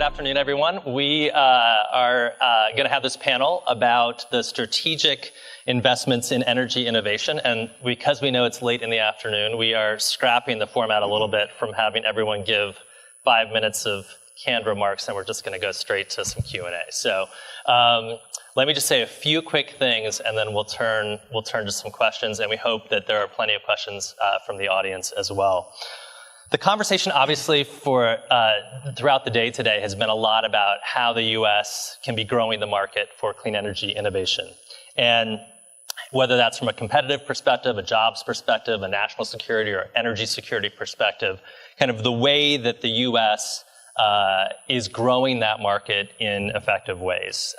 afternoon, everyone. We are going to have this panel about the strategic investments in energy innovation. And because we know it's late in the afternoon, we are scrapping the format a little bit from having everyone give 5 minutes of canned remarks, and we're just going to go straight to some Q&A. So let me just say a few quick things, and then we'll turn to some questions, and we hope that there are plenty of questions from the audience as well. The conversation, obviously, for throughout the day today has been a lot about how the U.S. can be growing the market for clean energy innovation. And whether that's from a competitive perspective, a jobs perspective, a national security or energy security perspective, kind of the way that the U.S. Is growing that market in effective ways.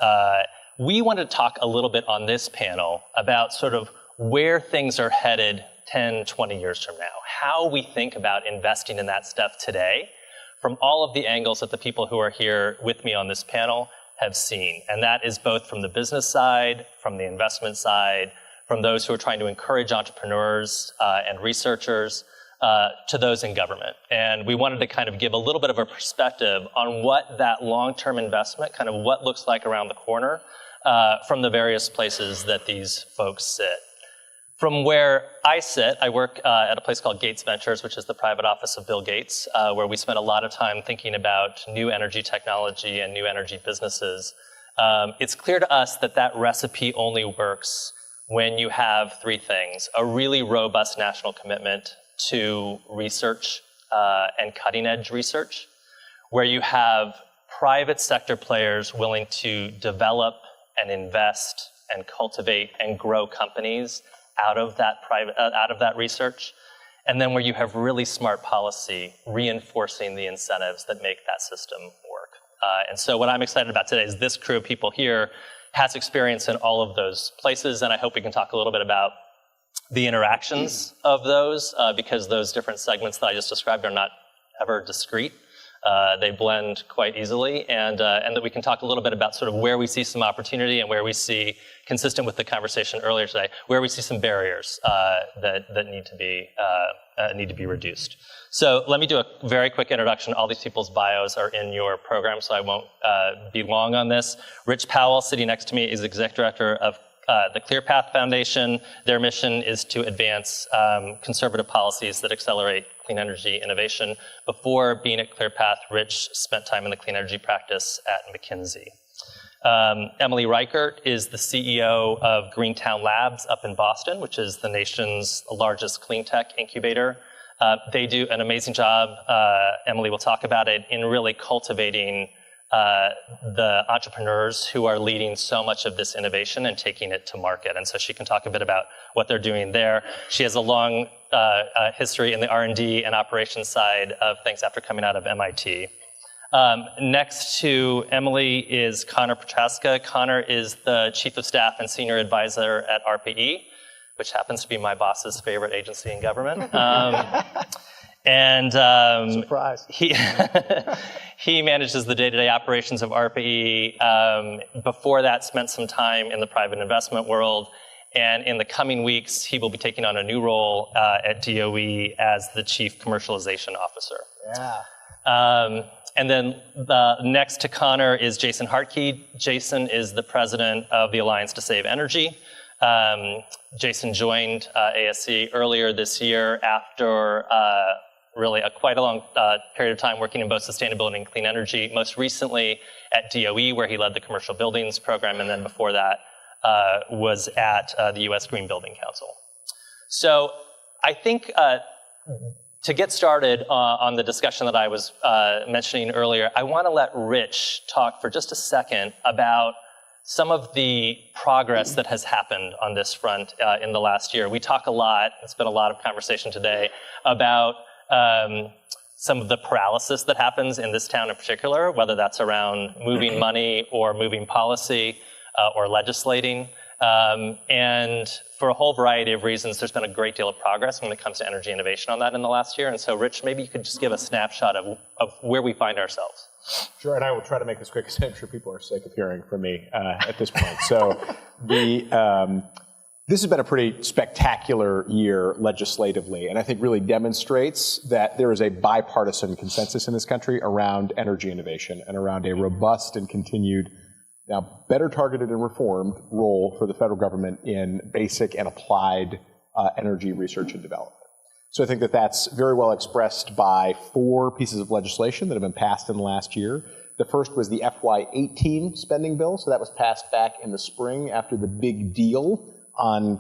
We want to talk a little bit on this panel about sort of where things are headed 10, 20 years from now, how we think about investing in that stuff today from all of the angles that the people who are here with me on this panel have seen. And that is both from the business side, from the investment side, from those who are trying to encourage entrepreneurs and researchers, to those in government. And we wanted to kind of give a little bit of a perspective on what that long-term investment, kind of what looks like around the corner from the various places that these folks sit. From where I sit, I work at a place called Gates Ventures, which is the private office of Bill Gates, where we spend a lot of time thinking about new energy technology and new energy businesses. It's clear to us that that recipe only works when you have three things: a really robust national commitment to research and cutting-edge research, where you have private sector players willing to develop and invest and cultivate and grow companies out of that research, and then where you have really smart policy reinforcing the incentives that make that system work. And so what I'm excited about today is this crew of people here has experience in all of those places, and I hope we can talk a little bit about the interactions of those, because those different segments that I just described are not ever discrete. They blend quite easily, and that we can talk a little bit about sort of where we see some opportunity and where we see, consistent with the conversation earlier today, where we see some barriers that need to be reduced. So let me do a very quick introduction. All these people's bios are in your program, so I won't be long on this. Rich Powell, sitting next to me, is Executive Director of the ClearPath Foundation. Their mission is to advance conservative policies that accelerate clean energy innovation. Before being at ClearPath, Rich spent time in the clean energy practice at McKinsey. Emily Reichert is the CEO of Greentown Labs up in Boston, which is the nation's largest clean tech incubator. They do an amazing job, Emily will talk about it, in really cultivating the entrepreneurs who are leading so much of this innovation and taking it to market. And so she can talk a bit about what they're doing there. She has a long history in the R&D and operations side of things after coming out of MIT. Next to Emily is Connor Prochaska. Connor is the Chief of Staff and Senior Advisor at ARPA-E, which happens to be my boss's favorite agency in government. Surprise. He manages the day-to-day operations of ARPA-E. Before that, spent some time in the private investment world. And in the coming weeks, he will be taking on a new role at DOE as the Chief Commercialization Officer. Yeah. And then next to Connor is Jason Hartke. Jason is the president of the Alliance to Save Energy. Jason joined ASC earlier this year after really quite a long period of time working in both sustainability and clean energy, most recently at DOE, where he led the commercial buildings program, and then before that was at the U.S. Green Building Council. So I think to get started on the discussion that I was mentioning earlier, I want to let Rich talk for just a second about some of the progress that has happened on this front in the last year. We talk a lot, it's been a lot of conversation today, about some of the paralysis that happens in this town in particular, whether that's around moving money or moving policy or legislating. And for a whole variety of reasons, there's been a great deal of progress when it comes to energy innovation on that in the last year. And so, Rich, maybe you could just give a snapshot of where we find ourselves. Sure, and I will try to make this quick, because I'm sure people are sick of hearing from me at this point. So This has been a pretty spectacular year legislatively, and I think really demonstrates that there is a bipartisan consensus in this country around energy innovation and around a robust and continued, now better targeted and reformed role for the federal government in basic and applied energy research and development. So I think that that's very well expressed by 4 pieces of legislation that have been passed in the last year. The first was the FY18 spending bill, so that was passed back in the spring after the big deal on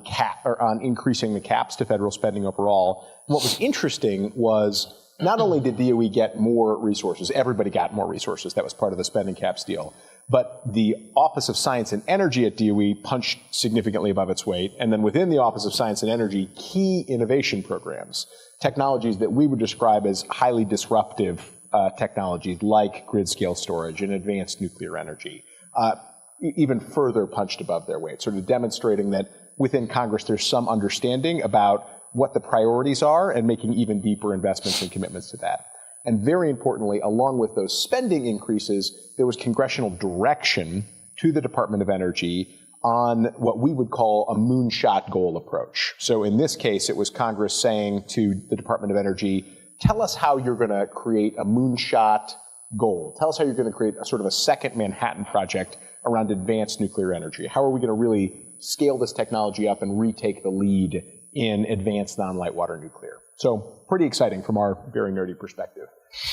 increasing the caps to federal spending overall. What was interesting was not only did DOE get more resources, everybody got more resources, that was part of the spending caps deal, but the Office of Science and Energy at DOE punched significantly above its weight, and then within the Office of Science and Energy, key innovation programs, technologies that we would describe as highly disruptive technologies like grid-scale storage and advanced nuclear energy, even further punched above their weight, sort of demonstrating that within Congress there's some understanding about what the priorities are and making even deeper investments and commitments to that. And very importantly, along with those spending increases, there was congressional direction to the Department of Energy on what we would call a moonshot goal approach. So in this case, it was Congress saying to the Department of Energy, tell us how you're going to create a moonshot goal. Tell us how you're going to create a sort of a second Manhattan Project around advanced nuclear energy. How are we going to really scale this technology up and retake the lead in advanced non-light water nuclear? So pretty exciting from our very nerdy perspective.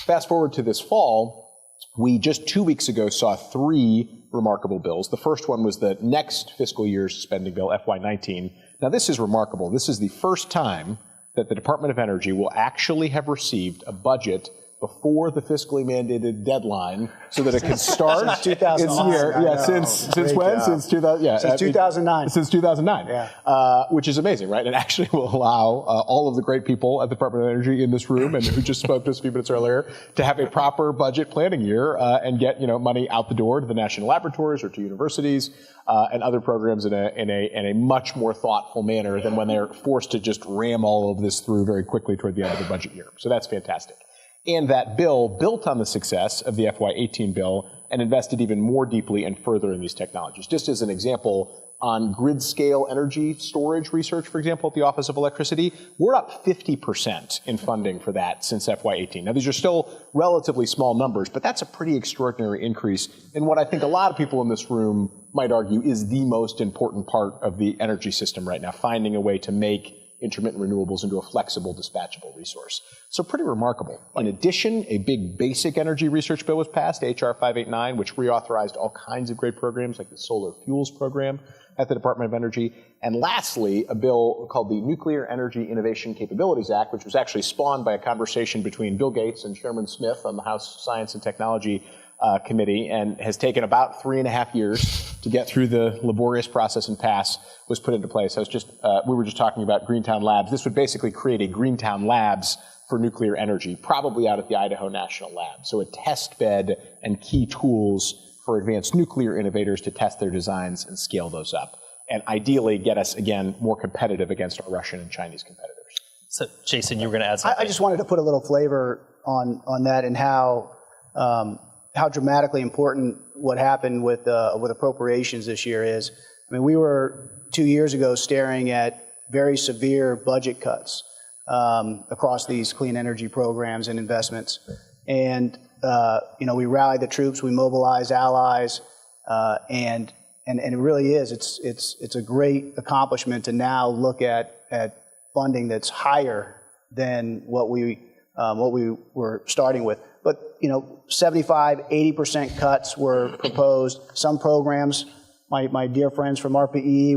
Fast forward to this fall, we just 2 weeks ago saw 3 remarkable bills. The first one was the next fiscal year's spending bill, FY19. Now this is remarkable. This is the first time that the Department of Energy will actually have received a budget before the fiscally mandated deadline so that it can start since 2009. its year. Yeah, since when? Since 2000. Yeah, since 2009. Since 2009. Yeah. Which is amazing, right? It actually will allow all of the great people at the Department of Energy in this room and who just spoke to us a few minutes earlier to have a proper budget planning year and get money out the door to the national laboratories or to universities and other programs in a much more thoughtful manner than when they're forced to just ram all of this through very quickly toward the end of the budget year. So that's fantastic. And that bill built on the success of the FY18 bill and invested even more deeply and further in these technologies. Just as an example, on grid-scale energy storage research, for example, at the Office of Electricity, we're up 50% in funding for that since FY18. Now, these are still relatively small numbers, but that's a pretty extraordinary increase in what I think a lot of people in this room might argue is the most important part of the energy system right now, finding a way to make intermittent renewables into a flexible, dispatchable resource. So pretty remarkable. In addition, a big basic energy research bill was passed, HR 589, which reauthorized all kinds of great programs like the solar fuels program at the Department of Energy. And lastly, a bill called the Nuclear Energy Innovation Capabilities Act, which was actually spawned by a conversation between Bill Gates and Chairman Smith on the House Science and Technology Committee, and has taken about 3.5 years to get through the laborious process and pass, was put into place. We were just talking about Greentown Labs. This would basically create a Greentown Labs for nuclear energy, probably out at the Idaho National Lab. So a test bed and key tools for advanced nuclear innovators to test their designs and scale those up. And ideally get us, again, more competitive against our Russian and Chinese competitors. So, Jason, you were going to add something. I just wanted to put a little flavor on that and how dramatically important what happened with appropriations this year is. I mean, we were 2 years ago staring at very severe budget cuts across these clean energy programs and investments. And, we rallied the troops, we mobilized allies, and it really is. It's a great accomplishment to now look at funding that's higher than what we were starting with. But 75, 80% cuts were proposed. Some programs, my dear friends from ARPA-E,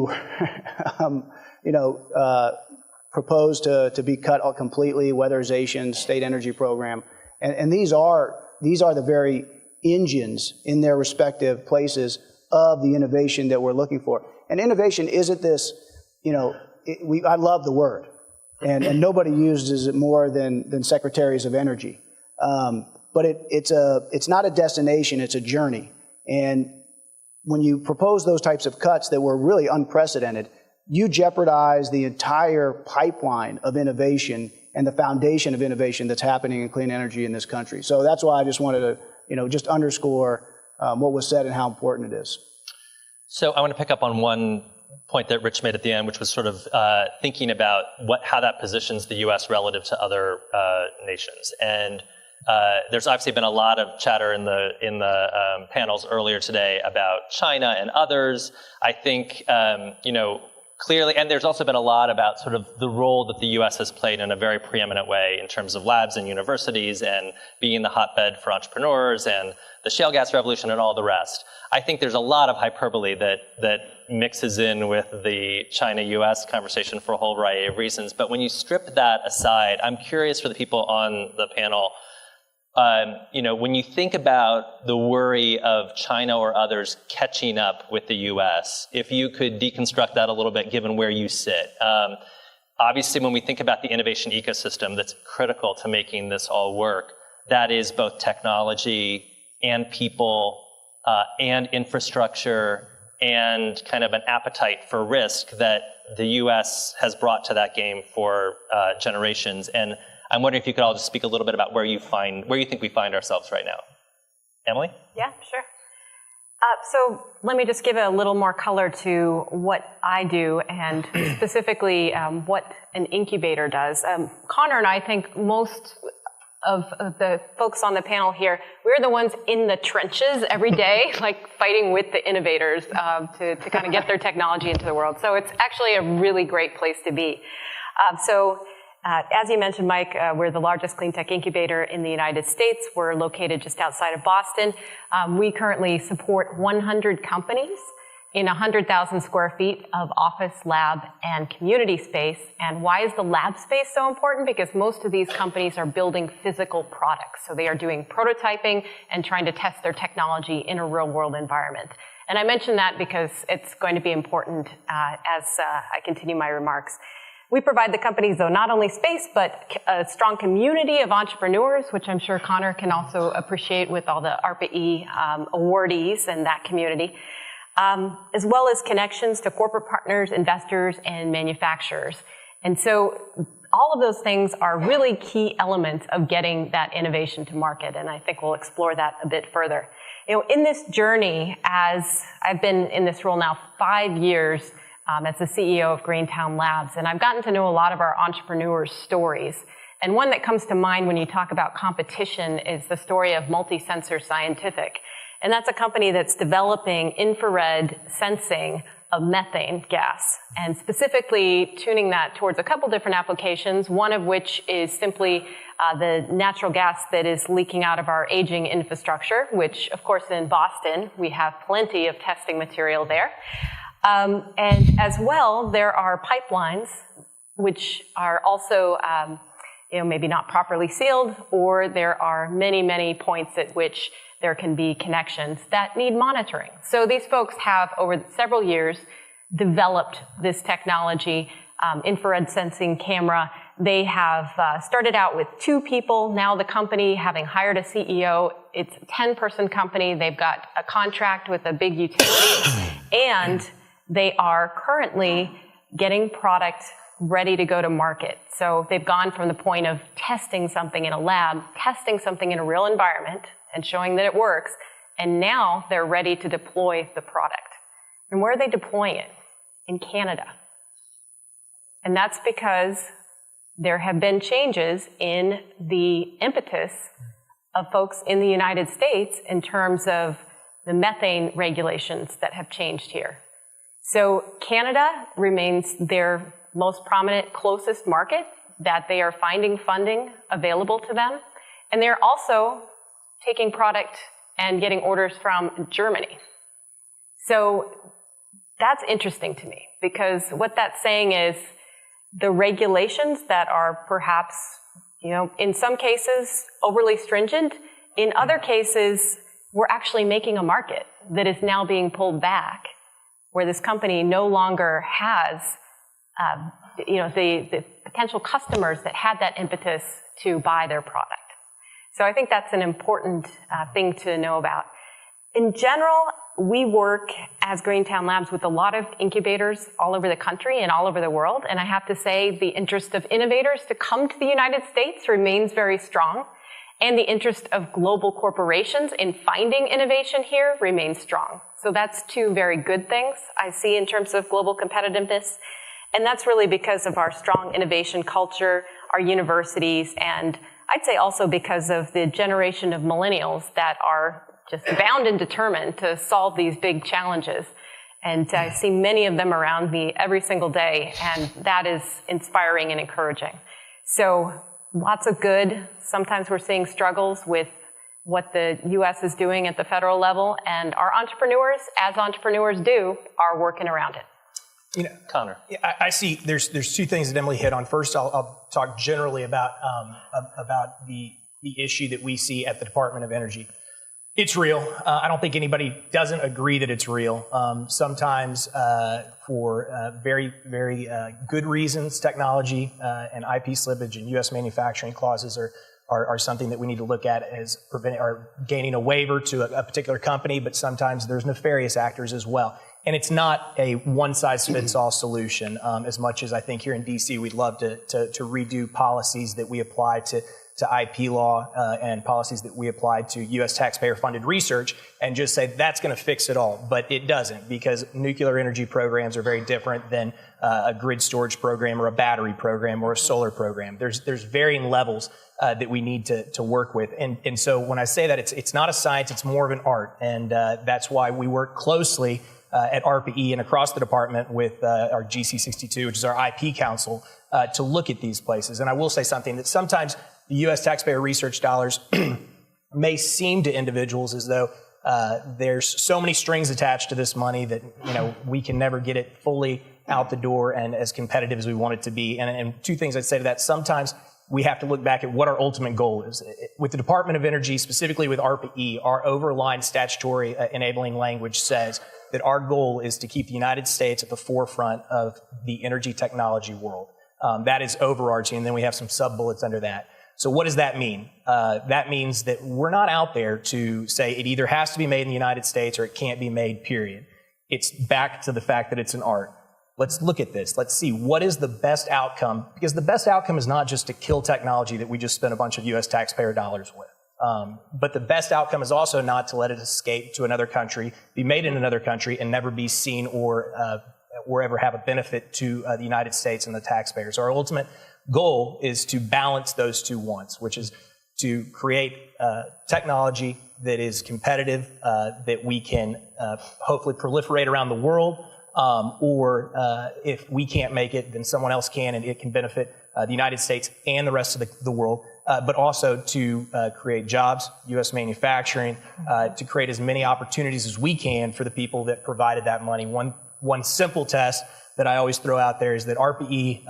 proposed to be cut completely. Weatherization, state energy program, and these are the very engines in their respective places of the innovation that we're looking for. And innovation isn't this, I love the word, and nobody uses it more than secretaries of energy. But it's not a destination, it's a journey. And when you propose those types of cuts that were really unprecedented, you jeopardize the entire pipeline of innovation and the foundation of innovation that's happening in clean energy in this country. So that's why I just wanted to, just underscore what was said and how important it is. So I want to pick up on one point that Rich made at the end, which was sort of thinking about how that positions the U.S. relative to other nations. And there's obviously been a lot of chatter in the panels earlier today about China and others. I think, clearly, and there's also been a lot about sort of the role that the U.S. has played in a very preeminent way in terms of labs and universities and being the hotbed for entrepreneurs and the shale gas revolution and all the rest. I think there's a lot of hyperbole that mixes in with the China-U.S. conversation for a whole variety of reasons. But when you strip that aside, I'm curious for the people on the panel, when you think about the worry of China or others catching up with the U.S., if you could deconstruct that a little bit, given where you sit. Obviously, when we think about the innovation ecosystem that's critical to making this all work, that is both technology and people and infrastructure and kind of an appetite for risk that the U.S. has brought to that game for generations. And I'm wondering if you could all just speak a little bit about where you think we find ourselves right now. Emily? Yeah, sure. So let me just give a little more color to what I do and specifically what an incubator does. Connor and I think most of the folks on the panel here, we're the ones in the trenches every day, like fighting with the innovators to kind of get their technology into the world. So it's actually a really great place to be. As you mentioned, Mike, we're the largest clean tech incubator in the United States. We're located just outside of Boston. We currently support 100 companies in 100,000 square feet of office, lab, and community space. And why is the lab space so important? Because most of these companies are building physical products. So they are doing prototyping and trying to test their technology in a real-world environment. And I mention that because it's going to be important as I continue my remarks. We provide the companies, though, not only space, but a strong community of entrepreneurs, which I'm sure Connor can also appreciate with all the ARPA-E awardees and that community, as well as connections to corporate partners, investors, and manufacturers. And so all of those things are really key elements of getting that innovation to market, and I think we'll explore that a bit further. In this journey, as I've been in this role now 5 years, as the CEO of Greentown Labs, and I've gotten to know a lot of our entrepreneurs' stories. And one that comes to mind when you talk about competition is the story of Multi-Sensor Scientific. And that's a company that's developing infrared sensing of methane gas, and specifically tuning that towards a couple different applications, one of which is simply the natural gas that is leaking out of our aging infrastructure, which, of course, in Boston, we have plenty of testing material there. And as well, there are pipelines which are also, maybe not properly sealed, or there are many, many points at which there can be connections that need monitoring. So these folks have, over several years, developed this technology, infrared sensing camera. They have started out with 2 people. Now the company, having hired a CEO, it's a 10-person company. They've got a contract with a big utility, and they are currently getting product ready to go to market. So they've gone from the point of testing something in a lab, testing something in a real environment, and showing that it works, and now they're ready to deploy the product. And where are they deploying it? In Canada. And that's because there have been changes in the impetus of folks in the United States in terms of the methane regulations that have changed here. So Canada remains their most prominent, closest market that they are finding funding available to them. And they're also taking product and getting orders from Germany. So that's interesting to me, because what that's saying is the regulations that are perhaps, in some cases overly stringent, in other cases, we're actually making a market that is now being pulled back, where this company no longer has the potential customers that had that impetus to buy their product. So I think that's an important thing to know about. In general, we work as Greentown Labs with a lot of incubators all over the country and all over the world. And I have to say the interest of innovators to come to the United States remains very strong. And the interest of global corporations in finding innovation here remains strong. So that's two very good things I see in terms of global competitiveness. And that's really because of our strong innovation culture, our universities, and I'd say also because of the generation of millennials that are just bound and determined to solve these big challenges. And I see many of them around me every single day, and that is inspiring and encouraging. So lots of good. Sometimes we're seeing struggles with what the U.S. is doing at the federal level, and our entrepreneurs, as entrepreneurs do, are working around it. You know, Connor. I see there's two things that Emily hit on. First, I'll talk generally about the issue that we see at the Department of Energy. It's real. I don't think anybody doesn't agree that it's real. Sometimes for very, very good reasons, technology and IP slippage and U.S. manufacturing clauses are something that we need to look at as preventing or gaining a waiver to a particular company, but sometimes there's nefarious actors as well. And it's not a one-size-fits-all solution, as much as I think here in D.C. we'd love to redo policies that we apply to IP law and policies that we apply to U.S. taxpayer-funded research and just say that's going to fix it all. But it doesn't, because nuclear energy programs are very different than a grid storage program or a battery program or a solar program. There's varying levels that we need to work with. And so when I say that, it's not a science, it's more of an art. And that's why we work closely at ARPA-E and across the department with our GC62, which is our IP council, to look at these places. And I will say something that sometimes the U.S. taxpayer research dollars may seem to individuals as though there's so many strings attached to this money that we can never get it fully out the door and as competitive as we want it to be. And two things I'd say to that: sometimes we have to look back at what our ultimate goal is. With the Department of Energy, specifically with ARPA-E, our overlying statutory enabling language says that our goal is to keep the United States at the forefront of the energy technology world. That is overarching, and then we have some sub-bullets under that. So what does that mean? That means that we're not out there to say it either has to be made in the United States or it can't be made, period. It's back to the fact that it's an art. Let's look at this. Let's see what is the best outcome, because the best outcome is not just to kill technology that we just spent a bunch of U.S. taxpayer dollars with. But the best outcome is also not to let it escape to another country, be made in another country, and never be seen or ever have a benefit to the United States and the taxpayers. Our ultimate goal is to balance those two wants, which is to create technology that is competitive, that we can hopefully proliferate around the world, or if we can't make it, then someone else can, and it can benefit the United States and the rest of the world, but also to create jobs, U.S. manufacturing, to create as many opportunities as we can for the people that provided that money. One simple test that I always throw out there is that ARPA-E,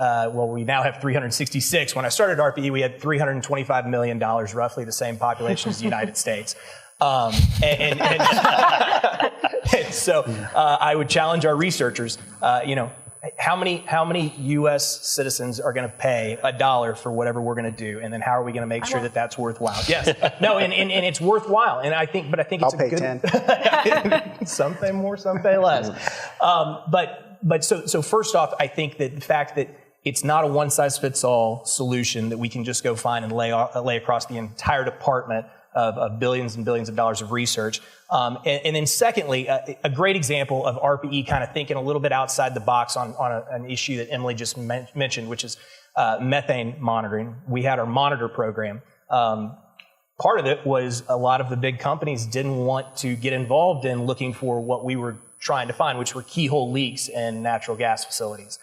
we now have 366. When I started ARPA-E, we had $325 million, roughly the same population as the United States. And so I would challenge our researchers, how many U.S. citizens are going to pay $1 for whatever we're going to do, and then how are we going to make sure that that's worthwhile? Yes, no, and it's worthwhile, and I think it's I'll pay 10. Some pay more, some pay less. So first off, I think that the fact that it's not a one-size-fits-all solution that we can just go find and lay across the entire department of billions and billions of dollars of research. And then secondly, a great example of ARPA-E kind of thinking a little bit outside the box on an issue that Emily just mentioned, which is methane monitoring. We had our Monitor program. Part of it was a lot of the big companies didn't want to get involved in looking for what we were trying to find, which were keyhole leaks in natural gas facilities.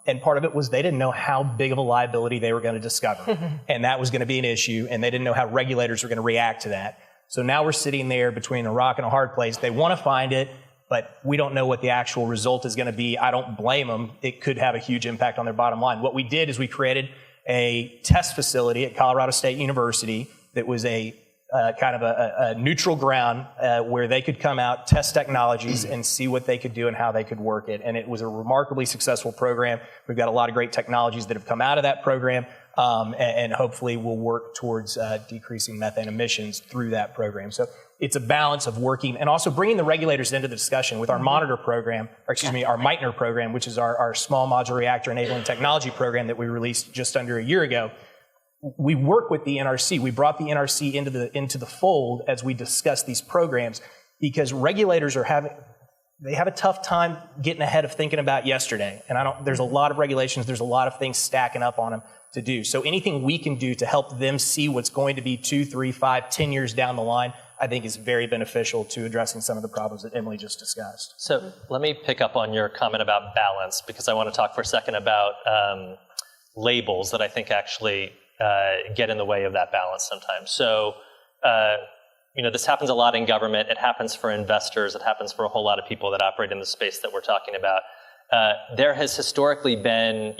And part of it was they didn't know how big of a liability they were going to discover. And that was going to be an issue, and they didn't know how regulators were going to react to that. So now we're sitting there between a rock and a hard place. They want to find it, but we don't know what the actual result is going to be. I don't blame them. It could have a huge impact on their bottom line. What we did is we created a test facility at Colorado State University that was a kind of a neutral ground where they could come out, test technologies, and see what they could do and how they could work it. And it was a remarkably successful program. We've got a lot of great technologies that have come out of that program, and hopefully we'll work towards decreasing methane emissions through that program. So it's a balance of working and also bringing the regulators into the discussion with our Monitor program, our Meitner program, which is our small modular reactor enabling technology program that we released just under a year ago. We work with the NRC. We brought the NRC into the fold as we discuss these programs. because regulators they have a tough time getting ahead of thinking about yesterday. And there's a lot of regulations, there's a lot of things stacking up on them to do. So anything we can do to help them see what's going to be 2, 3, 5, 10 years down the line, I think is very beneficial to addressing some of the problems that Emily just discussed. So let me pick up on your comment about balance, because I want to talk for a second about labels that I think actually get in the way of that balance sometimes. So, this happens a lot in government. It happens for investors. It happens for a whole lot of people that operate in the space that we're talking about. There has historically been,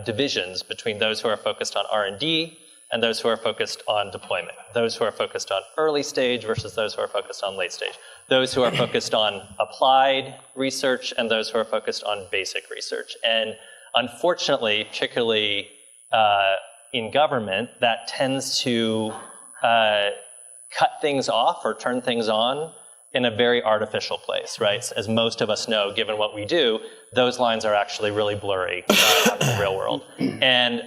divisions between those who are focused on R&D and those who are focused on deployment. Those who are focused on early stage versus those who are focused on late stage. Those who are focused on applied research and those who are focused on basic research. And unfortunately, particularly in government, that tends to cut things off or turn things on in a very artificial place, right? As most of us know, given what we do, those lines are actually really blurry out in the real world. And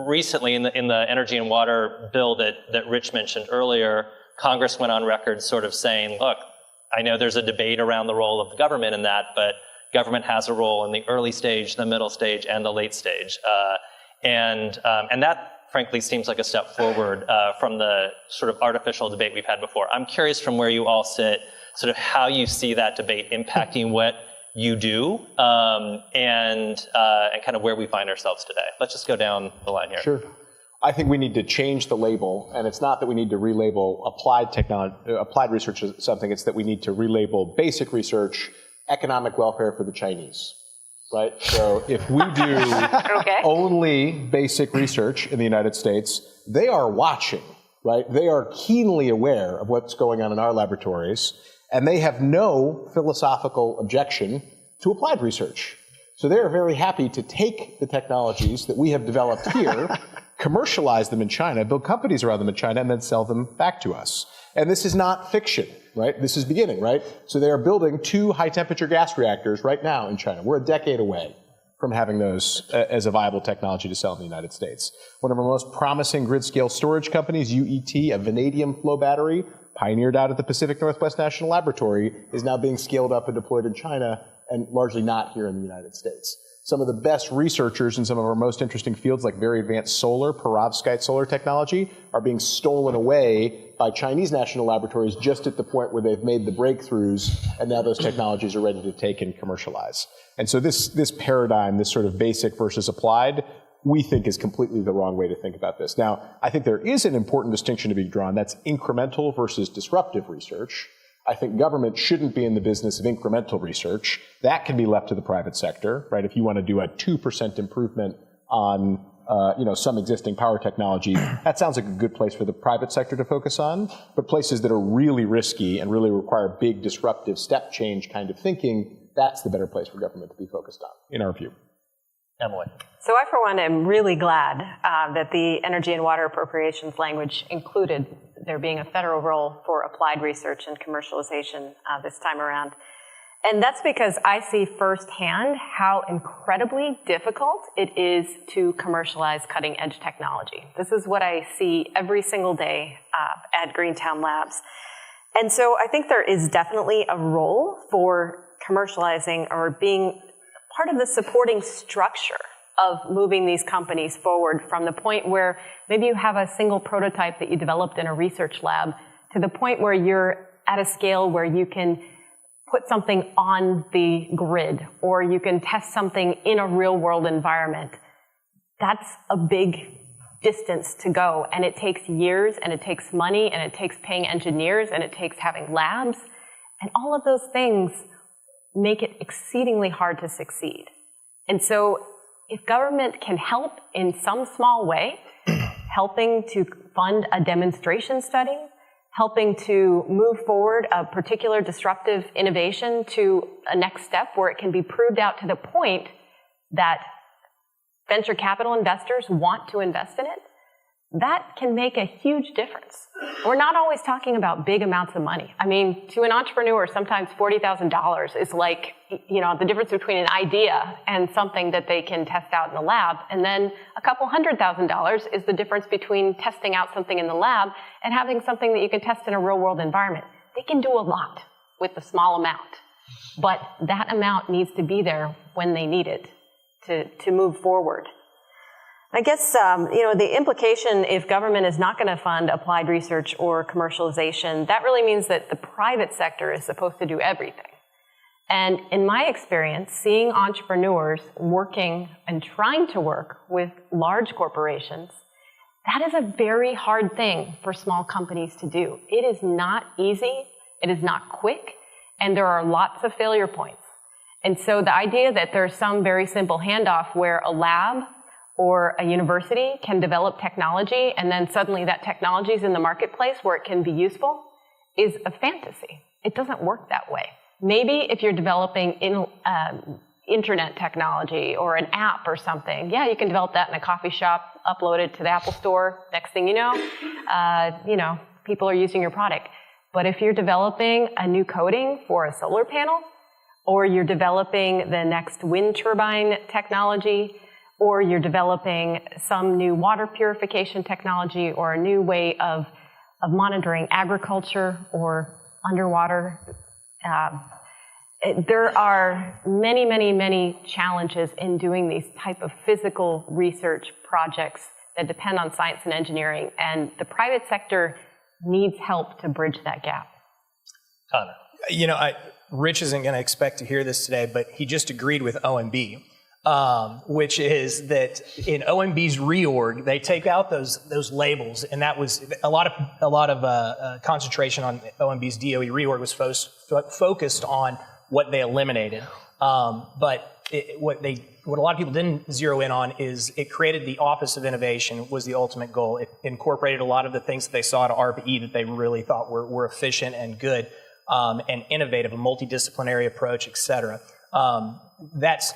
recently in the energy and water bill that Rich mentioned earlier, Congress went on record sort of saying, look, I know there's a debate around the role of the government in that, but government has a role in the early stage, the middle stage, and the late stage. And that, frankly, seems like a step forward from the sort of artificial debate we've had before. I'm curious from where you all sit, sort of how you see that debate impacting what you do, and kind of where we find ourselves today. Let's just go down the line here. Sure. I think we need to change the label, and it's not that we need to relabel applied research as something, it's that we need to relabel basic research economic welfare for the Chinese. Right? So if we do only basic research in the United States, they are watching, right? They are keenly aware of what's going on in our laboratories, and they have no philosophical objection to applied research. So they are very happy to take the technologies that we have developed here, commercialize them in China, build companies around them in China, and then sell them back to us. And this is not fiction, right? This is beginning, right? So they are building 2 high-temperature gas reactors right now in China. We're a decade away from having those as a viable technology to sell in the United States. One of our most promising grid-scale storage companies, UET, a vanadium flow battery, pioneered out at the Pacific Northwest National Laboratory, is now being scaled up and deployed in China and largely not here in the United States. Some of the best researchers in some of our most interesting fields, like very advanced solar, perovskite solar technology, are being stolen away by Chinese national laboratories just at the point where they've made the breakthroughs, and now those technologies are ready to take and commercialize. And so this paradigm, this sort of basic versus applied, we think is completely the wrong way to think about this. Now, I think there is an important distinction to be drawn. That's incremental versus disruptive research. I think government shouldn't be in the business of incremental research. That can be left to the private sector, right? If you want to do a 2% improvement on some existing power technology, that sounds like a good place for the private sector to focus on. But places that are really risky and really require big disruptive step change kind of thinking, that's the better place for government to be focused on, in our view. Emily. So I, for one, am really glad that the energy and water appropriations language included there being a federal role for applied research and commercialization this time around. And that's because I see firsthand how incredibly difficult it is to commercialize cutting-edge technology. This is what I see every single day at Greentown Labs. And so I think there is definitely a role for commercializing or being part of the supporting structure of moving these companies forward from the point where maybe you have a single prototype that you developed in a research lab to the point where you're at a scale where you can put something on the grid or you can test something in a real world environment. That's a big distance to go, and it takes years, and it takes money, and it takes paying engineers, and it takes having labs, and all of those things make it exceedingly hard to succeed. And so if government can help in some small way, helping to fund a demonstration study, helping to move forward a particular disruptive innovation to a next step where it can be proved out to the point that venture capital investors want to invest in it, that can make a huge difference. We're not always talking about big amounts of money. I mean, to an entrepreneur, sometimes $40,000 is like, the difference between an idea and something that they can test out in the lab. And then a couple $100,000 is the difference between testing out something in the lab and having something that you can test in a real world environment. they can do a lot with a small amount. But that amount needs to be there when they need it to move forward. I guess, the implication, if government is not going to fund applied research or commercialization, that really means that the private sector is supposed to do everything. And in my experience, seeing entrepreneurs working and trying to work with large corporations, that is a very hard thing for small companies to do. It is not easy, it is not quick, and there are lots of failure points. And so the idea that there's some very simple handoff where a lab or a university can develop technology and then suddenly that technology is in the marketplace where it can be useful is a fantasy. It doesn't work that way. Maybe if you're developing internet technology or an app or something, yeah, you can develop that in a coffee shop, upload it to the Apple Store. Next thing you know, people are using your product. But if you're developing a new coating for a solar panel, or you're developing the next wind turbine technology, or you're developing some new water purification technology or a new way of monitoring agriculture or underwater, there are many, many, many challenges in doing these type of physical research projects that depend on science and engineering, and the private sector needs help to bridge that gap. Connor. Rich isn't going to expect to hear this today, but he just agreed with OMB, which is that in OMB's reorg, they take out those labels, and that was a lot of concentration on OMB's DOE reorg was focused on what they eliminated. But what a lot of people didn't zero in on is it created the Office of Innovation was the ultimate goal. It incorporated a lot of the things that they saw at ARPA-E that they really thought were efficient and good. And innovative, a multidisciplinary approach, et cetera. That's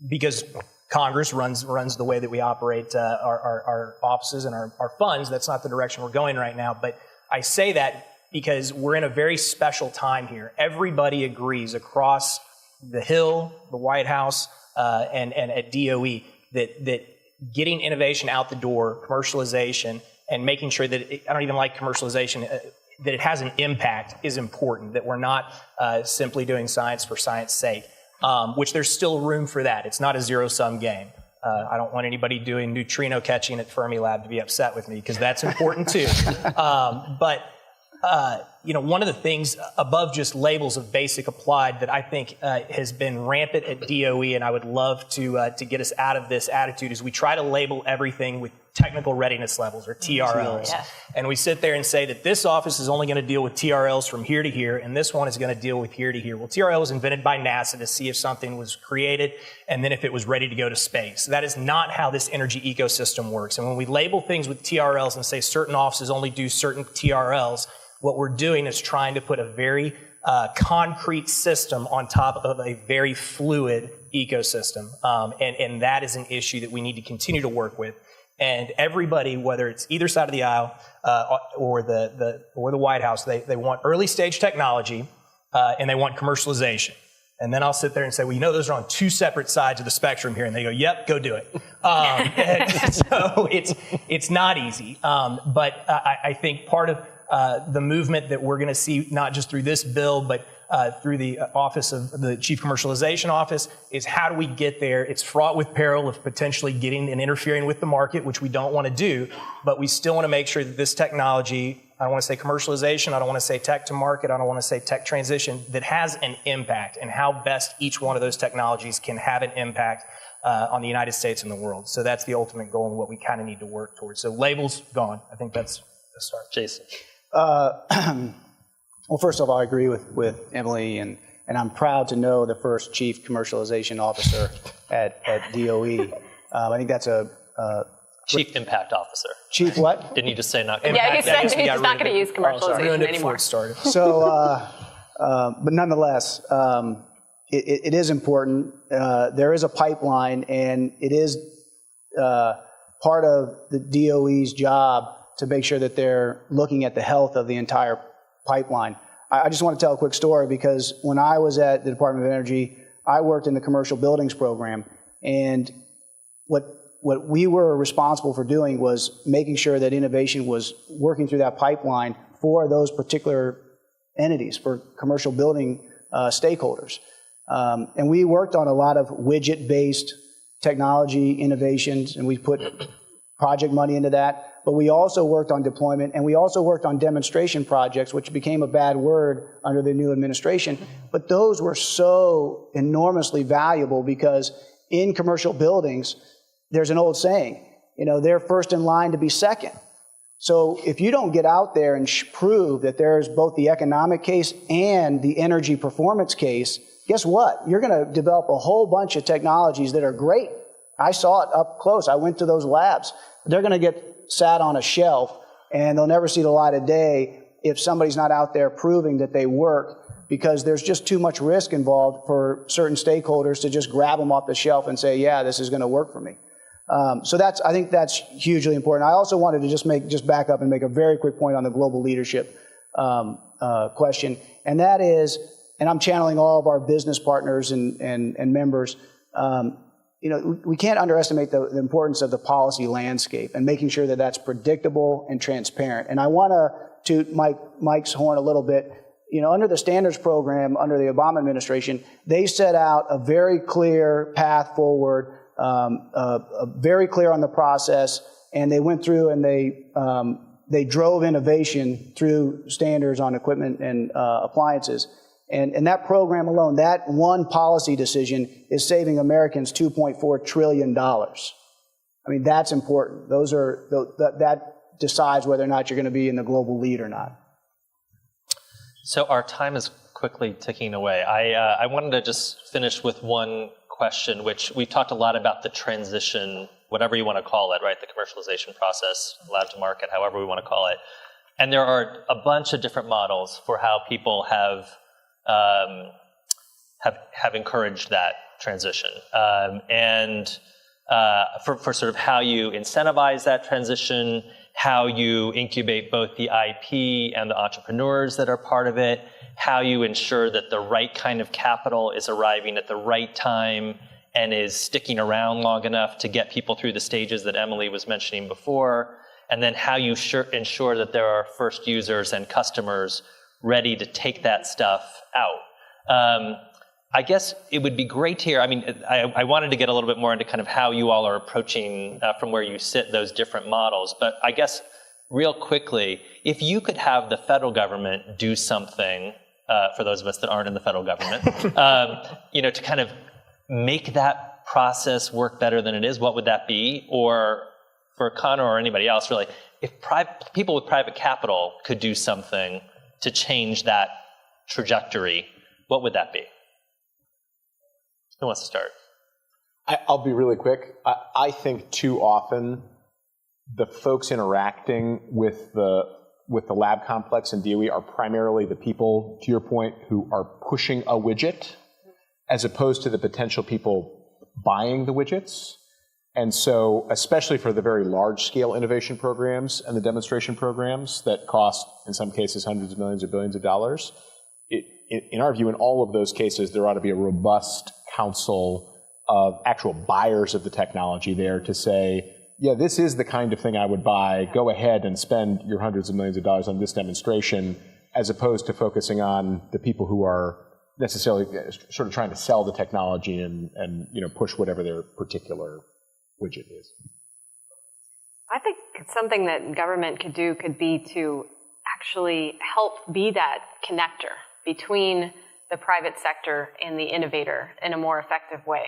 because Congress runs the way that we operate our offices and our funds. That's not the direction we're going right now. But I say that because we're in a very special time here. Everybody agrees across the Hill, the White House, and at DOE that getting innovation out the door, commercialization, and making sure that I don't even like commercialization, that it has an impact is important, that we're not simply doing science for science sake, which there's still room for that. It's not a zero-sum game. I don't want anybody doing neutrino catching at Fermilab to be upset with me, because that's important too. But one of the things above just labels of basic applied that I think has been rampant at DOE, and I would love to get us out of this attitude, is we try to label everything with technical readiness levels, or TRLs. Yeah. And we sit there and say that this office is only going to deal with TRLs from here to here, and this one is going to deal with here to here. Well, TRL was invented by NASA to see if something was created, and then if it was ready to go to space. That is not how this energy ecosystem works. And when we label things with TRLs and say certain offices only do certain TRLs, what we're doing is trying to put a very concrete system on top of a very fluid ecosystem. And that is an issue that we need to continue to work with. And everybody, whether it's either side of the aisle or the White House, they want early stage technology and they want commercialization. And then I'll sit there and say, well, those are on two separate sides of the spectrum here. And they go, yep, go do it. So it's not easy. But I think part of the movement that we're going to see, not just through this bill, but through the office of the Chief Commercialization Office, is how do we get there? It's fraught with peril of potentially getting and interfering with the market, which we don't want to do, but we still want to make sure that this technology, I don't want to say commercialization, I don't want to say tech to market, I don't want to say tech transition, that has an impact, and how best each one of those technologies can have an impact on the United States and the world. So that's the ultimate goal and what we kind of need to work towards. So labels, gone. I think that's the start. Jason. Well, first of all, I agree with Emily, and I'm proud to know the first Chief Commercialization Officer at DOE. I think that's a Chief Impact Officer. Chief what? Didn't you just say not? Yeah, he said he's not going to use commercialization anymore. So, but nonetheless, it is important. There is a pipeline, and it is part of the DOE's job to make sure that they're looking at the health of the entire pipeline. I just want to tell a quick story, because when I was at the Department of Energy, I worked in the commercial buildings program, and what we were responsible for doing was making sure that innovation was working through that pipeline for those particular entities, for commercial building stakeholders. And we worked on a lot of widget-based technology innovations, and we put project money into that. But we also worked on deployment, and we also worked on demonstration projects, which became a bad word under the new administration. But those were so enormously valuable because in commercial buildings, there's an old saying, they're first in line to be second. So if you don't get out there and prove that there's both the economic case and the energy performance case, guess what? You're going to develop a whole bunch of technologies that are great. I saw it up close. I went to those labs. They're going to get sat on a shelf, and they'll never see the light of day if somebody's not out there proving that they work, because there's just too much risk involved for certain stakeholders to just grab them off the shelf and say, yeah, this is going to work for me. So I think that's hugely important. I also wanted to just back up and make a very quick point on the global leadership question, and that is, and I'm channeling all of our business partners and members, we can't underestimate the importance of the policy landscape and making sure that that's predictable and transparent. And I want to toot Mike's horn a little bit. Under the standards program, under the Obama administration, they set out a very clear path forward, very clear on the process, and they went through and they drove innovation through standards on equipment and appliances. And that program alone, that one policy decision is saving Americans $2.4 trillion. I mean, that's important. That decides whether or not you're going to be in the global lead or not. So our time is quickly ticking away. I wanted to just finish with one question, which we've talked a lot about the transition, whatever you want to call it, right? The commercialization process, lab to market, however we want to call it. And there are a bunch of different models for how people have encouraged that transition, and for sort of how you incentivize that transition, how you incubate both the IP and the entrepreneurs that are part of it, how you ensure that the right kind of capital is arriving at the right time and is sticking around long enough to get people through the stages that Emily was mentioning before, and then how you ensure that there are first users and customers ready to take that stuff out. I guess it would be great to hear, I wanted to get a little bit more into kind of how you all are approaching from where you sit those different models, but I guess real quickly, if you could have the federal government do something, for those of us that aren't in the federal government, to kind of make that process work better than it is, what would that be? Or for Connor or anybody else, really, if people with private capital could do something to change that trajectory, what would that be? Who wants to start? I'll be really quick. I think too often the folks interacting with the lab complex and DOE are primarily the people, to your point, who are pushing a widget, as opposed to the potential people buying the widgets. And so, especially for the very large-scale innovation programs and the demonstration programs that cost, in some cases, hundreds of millions or billions of dollars, in our view, in all of those cases, there ought to be a robust council of actual buyers of the technology there to say, yeah, this is the kind of thing I would buy. Go ahead and spend your hundreds of millions of dollars on this demonstration, as opposed to focusing on the people who are necessarily sort of trying to sell the technology and push whatever their particular widget is. I think something that government could do could be to actually help be that connector between the private sector and the innovator in a more effective way.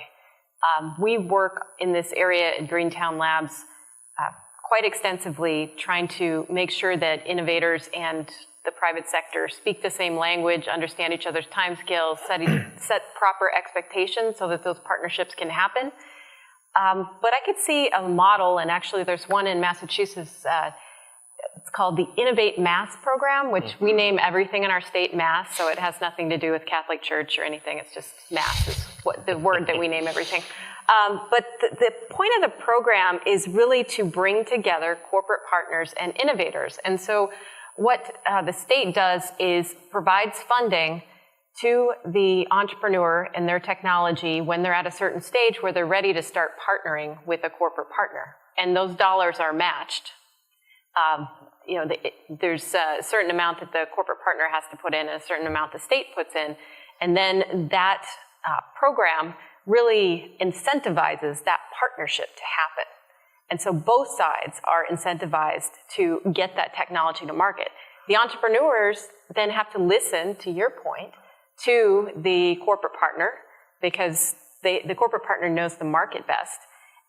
We work in this area at Greentown Labs quite extensively, trying to make sure that innovators and the private sector speak the same language, understand each other's timescales, set proper expectations so that those partnerships can happen. But I could see a model, and actually there's one in Massachusetts, it's called the Innovate Mass program, which we name everything in our state Mass, so it has nothing to do with Catholic Church or anything. It's just Mass is the word that we name everything. But the point of the program is really to bring together corporate partners and innovators. And so what the state does is provides funding to the entrepreneur and their technology when they're at a certain stage where they're ready to start partnering with a corporate partner. And those dollars are matched. there's a certain amount that the corporate partner has to put in and a certain amount the state puts in. And then that program really incentivizes that partnership to happen. And so both sides are incentivized to get that technology to market. The entrepreneurs then have to listen, to your point, to the corporate partner, because the corporate partner knows the market best.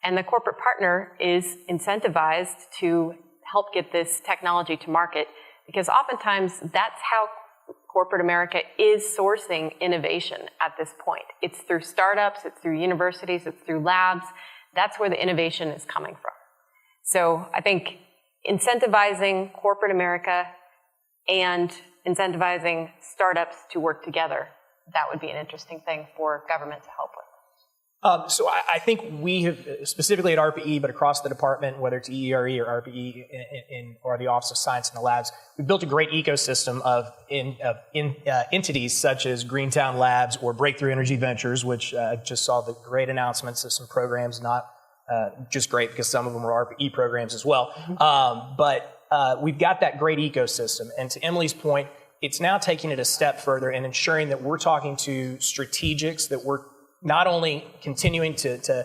And the corporate partner is incentivized to help get this technology to market, because oftentimes that's how corporate America is sourcing innovation at this point. It's through startups, it's through universities, it's through labs. That's where the innovation is coming from. So I think incentivizing corporate America and incentivizing startups to work together, that would be an interesting thing for government to help with. So I think we have, specifically at ARPA-E, but across the department, whether it's EERE or ARPA-E or the Office of Science in the Labs, we've built a great ecosystem of entities such as Greentown Labs or Breakthrough Energy Ventures, which just saw the great announcements of some programs, not just great because some of them are ARPA-E programs as well. But we've got that great ecosystem. And to Emily's point, it's now taking it a step further and ensuring that we're talking to strategics, that we're not only continuing to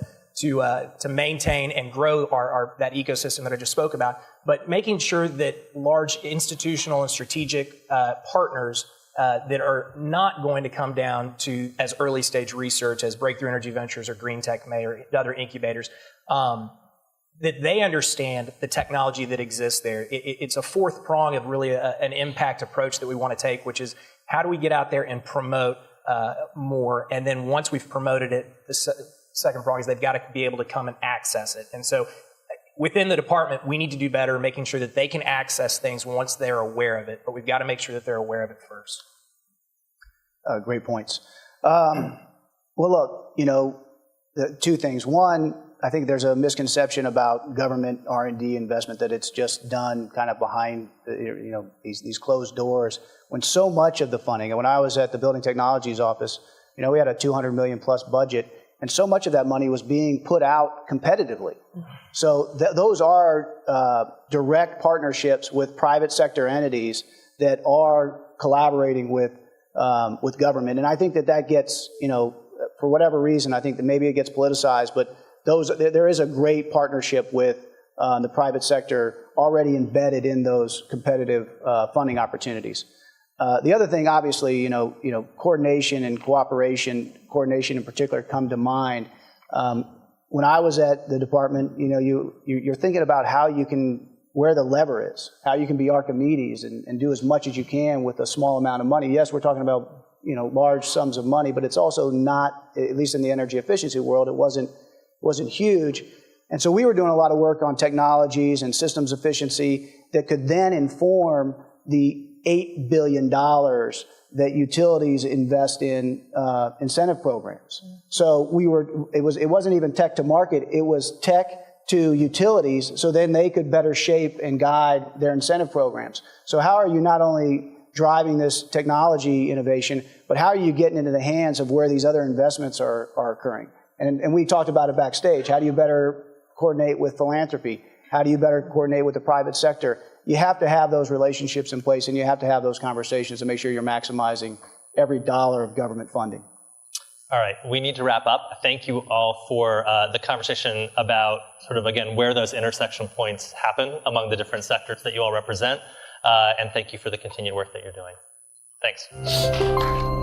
maintain and grow that ecosystem that I just spoke about, but making sure that large institutional and strategic partners that are not going to come down to as early stage research as Breakthrough Energy Ventures or Green Tech May or other incubators, that they understand the technology that exists there. It's a fourth prong of really an impact approach that we want to take, which is how do we get out there and promote more, and then once we've promoted it, the second prong is they've got to be able to come and access it. And so within the department, we need to do better making sure that they can access things once they're aware of it, but we've got to make sure that they're aware of it first. Great points. Well, look, two things. One, I think there's a misconception about government R&D investment, that it's just done kind of behind these closed doors, when so much of the funding, and when I was at the Building Technologies office, we had a $200 million plus budget, and so much of that money was being put out competitively. So those are direct partnerships with private sector entities that are collaborating with government. And I think that gets, for whatever reason, I think that maybe it gets politicized, but there is a great partnership with the private sector already embedded in those competitive funding opportunities. The other thing, obviously, coordination and cooperation, coordination in particular, come to mind. When I was at the department, you're thinking about where the lever is, how you can be Archimedes and do as much as you can with a small amount of money. Yes, we're talking about large sums of money, but it's also not, at least in the energy efficiency world, it wasn't huge. And so we were doing a lot of work on technologies and systems efficiency that could then inform the $8 billion that utilities invest in incentive programs. So it wasn't even tech to market, it was tech to utilities, so then they could better shape and guide their incentive programs. So how are you not only driving this technology innovation, but how are you getting into the hands of where these other investments are occurring? And we talked about it backstage. How do you better coordinate with philanthropy? How do you better coordinate with the private sector? You have to have those relationships in place, and you have to have those conversations to make sure you're maximizing every dollar of government funding. All right, we need to wrap up. Thank you all for the conversation about sort of, again, where those intersection points happen among the different sectors that you all represent. And thank you for the continued work that you're doing. Thanks.